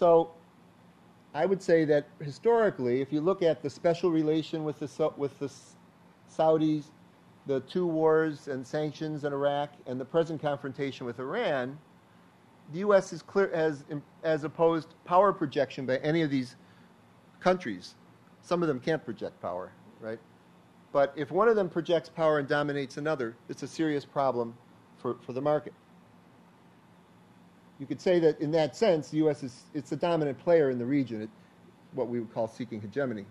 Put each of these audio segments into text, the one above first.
So I would say that historically, if you look at the special relation with the Saudis, the two wars and sanctions in Iraq, and the present confrontation with Iran, the U.S. is clear as opposed power projection by any of these countries. Some of them can't project power, right? But if one of them projects power and dominates another, it's a serious problem for the market. You could say that in that sense, the U.S. it's a dominant player in the region, what we would call seeking hegemony.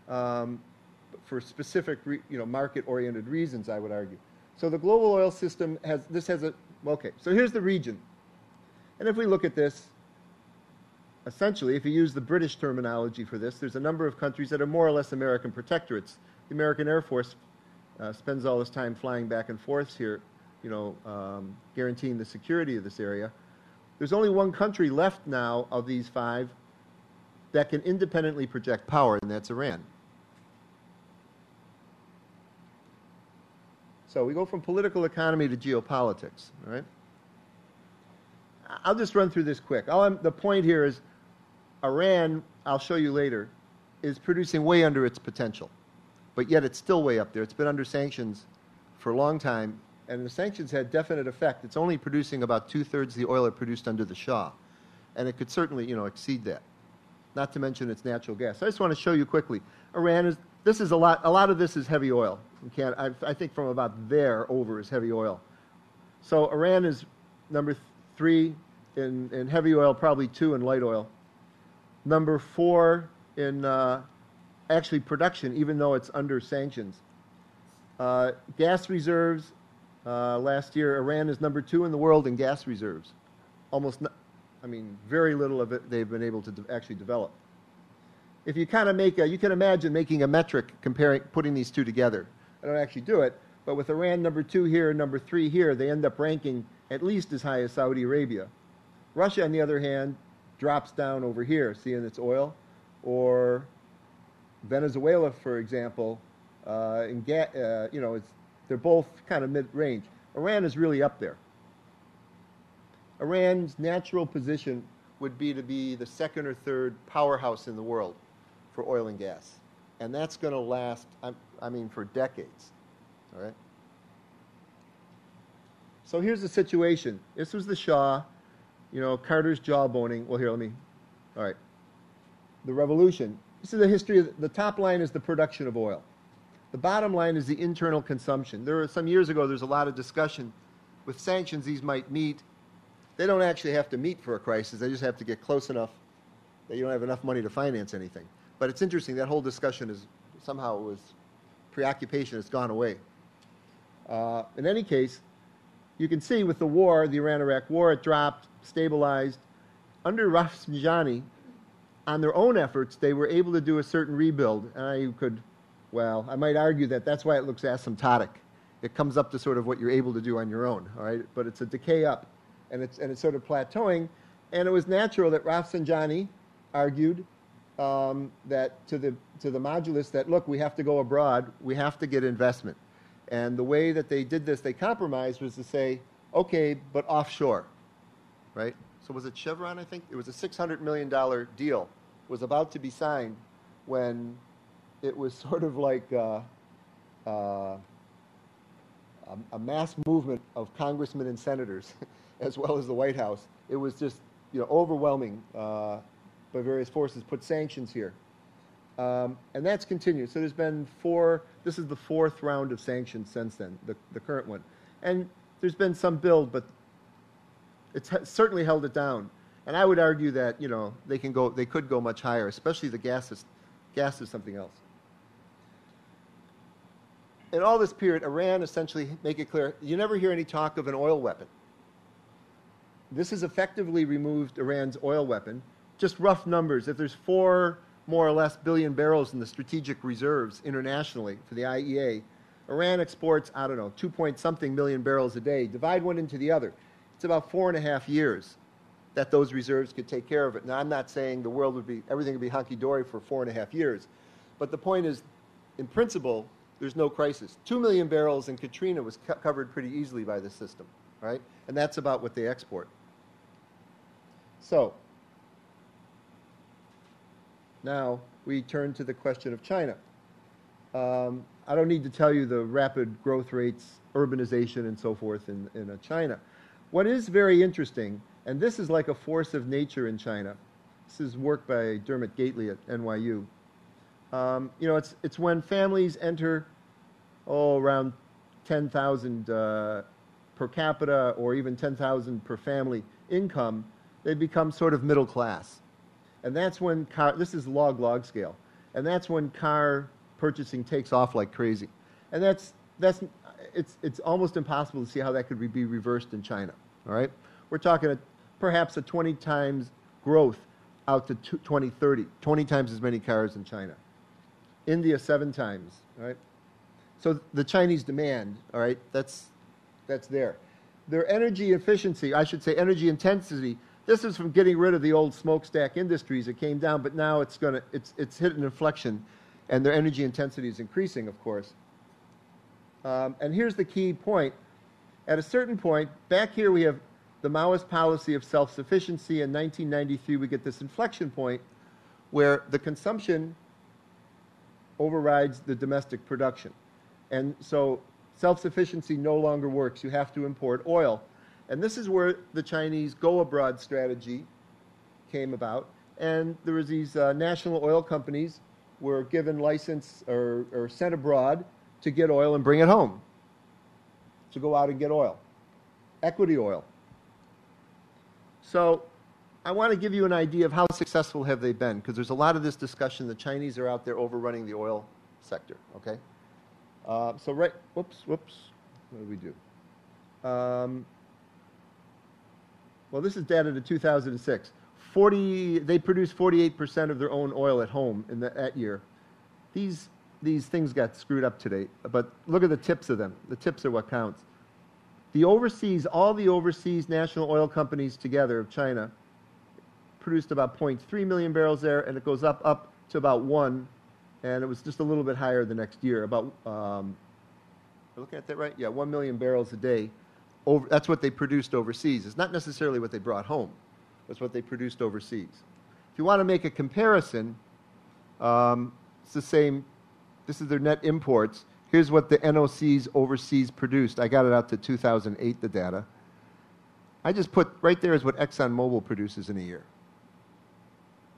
For specific, market-oriented reasons, I would argue. So the global oil system so here's the region. And if we look at this, essentially, if you use the British terminology for this, there's a number of countries that are more or less American protectorates. The American Air Force spends all this time flying back and forth here, guaranteeing the security of this area. There's only one country left now of these five that can independently project power, and that's Iran. So we go from political economy to geopolitics, all right? I'll just run through this quick. The point here is Iran, I'll show you later, is producing way under its potential, but yet it's still way up there. It's been under sanctions for a long time, and the sanctions had definite effect. It's only producing about 2/3 of the oil it produced under the Shah, and it could certainly, exceed that. Not to mention its natural gas. I just want to show you quickly. Iran is. This is a lot of this is heavy oil. I think from about there over is heavy oil. So Iran is number 3 in heavy oil, probably 2 in light oil. Number 4 in actually production, even though it's under sanctions. Gas reserves, last year, Iran is number 2 in the world in gas reserves. Very little of it they've been able to actually develop. If you kind of you can imagine making a metric putting these two together. I don't actually do it, but with Iran number 2 here and number 3 here, they end up ranking at least as high as Saudi Arabia. Russia, on the other hand, drops down over here, see, in its oil, or Venezuela, for example, they're both kind of mid-range. Iran is really up there. Iran's natural position would be to be the second or third powerhouse in the world for oil and gas. And that's going to last, for decades. All right? So here's the situation. This was the Shah, Carter's jawboning. Well, here, all right. The revolution. This is the history the top line is the production of oil. The bottom line is the internal consumption. Some years ago, there's a lot of discussion. With sanctions, these might meet. They don't actually have to meet for a crisis. They just have to get close enough that you don't have enough money to finance anything. But it's interesting, that whole discussion is somehow preoccupation has gone away. In any case, you can see with the war, the Iran-Iraq war, it dropped, stabilized. Under Rafsanjani, on their own efforts, they were able to do a certain rebuild. And I might argue that that's why it looks asymptotic. It comes up to sort of what you're able to do on your own, all right? But it's a decay up, and it's sort of plateauing. And it was natural that Rafsanjani argued that to the Majlis that, look, we have to go abroad, we have to get investment. And the way that they did this, they compromised, was to say, okay, but offshore, right? So was it Chevron, I think? It was a $600 million deal, was about to be signed when it was sort of like a mass movement of congressmen and senators, as well as the White House. It was just overwhelming by various forces, put sanctions here. And that's continued. So there's been this is the 4th round of sanctions since then, the current one. And there's been some build, but it's certainly held it down. And I would argue that, they could go much higher, especially the gas is something else. In all this period, Iran essentially, make it clear, you never hear any talk of an oil weapon. This has effectively removed Iran's oil weapon. Just rough numbers, if there's 4 more or less billion barrels in the strategic reserves internationally for the IEA, Iran exports, 2-point-something million barrels a day. Divide one into the other. It's about 4.5 years that those reserves could take care of it. Now, I'm not saying everything would be hunky-dory for 4.5 years. But the point is, in principle, there's no crisis. 2 million barrels in Katrina was covered pretty easily by this system, right? And that's about what they export. So, Now we turn to the question of China. I don't need to tell you the rapid growth rates, urbanization, and so forth in China. What is very interesting, and this is like a force of nature in China. This is work by Dermot Gately at NYU. It's when families enter, around 10,000 per capita or even 10,000 per family income, they become sort of middle class. And that's when this is log scale, and that's when car purchasing takes off like crazy. And it's almost impossible to see how that could be reversed in China, all right? We're talking perhaps a 20 times growth out to 2030, 20 times as many cars in China. India, 7 times, all right? So the Chinese demand, all right, that's there. Their energy efficiency, I should say energy intensity, this is from getting rid of the old smokestack industries. It came down, but now it's hit an inflection, and their energy intensity is increasing, of course. And here's the key point. At a certain point, back here we have the Maoist policy of self-sufficiency. In 1993, we get this inflection point where the consumption overrides the domestic production. And so self-sufficiency no longer works. You have to import oil. And this is where the Chinese go-abroad strategy came about. And there was these national oil companies were given license or sent abroad to get oil and bring it home, to go out and get oil, equity oil. So I want to give you an idea of how successful have they been, because there's a lot of this discussion. The Chinese are out there overrunning the oil sector, okay? Whoops, what did we do? Well, this is data to 2006. They produced 48% of their own oil at home in that year. These things got screwed up today, but look at the tips of them. The tips are what counts. All the overseas national oil companies together of China produced about 0.3 million barrels there, and it goes up to about 1, and it was just a little bit higher the next year. About, looking at that right? Yeah, 1 million barrels a day. That's what they produced overseas. It's not necessarily what they brought home. That's what they produced overseas. If you want to make a comparison, it's the same. This is their net imports. Here's what the NOCs overseas produced. I got it out to 2008, the data. I just put right there is what ExxonMobil produces in a year.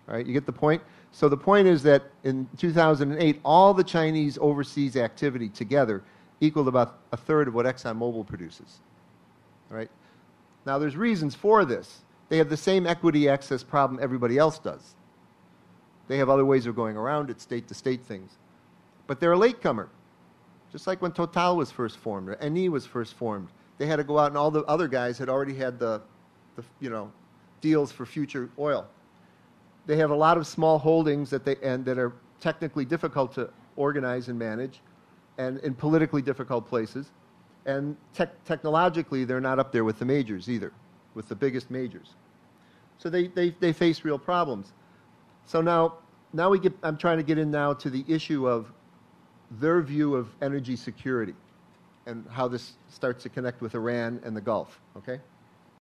All right, you get the point? So the point is that in 2008, all the Chinese overseas activity together equaled about a third of what ExxonMobil produces. All right? Now, there's reasons for this. They have the same equity access problem everybody else does. They have other ways of going around it, state-to-state things. But they're a latecomer. Just like when Total was first formed, or Eni was first formed. They had to go out, and all the other guys had already had the deals for future oil. They have a lot of small holdings that are technically difficult to organize and manage, and in politically difficult places. And technologically, they're not up there with the majors either, with the biggest majors. So they face real problems. So now I'm trying to get in now to the issue of their view of energy security and how this starts to connect with Iran and the Gulf, okay?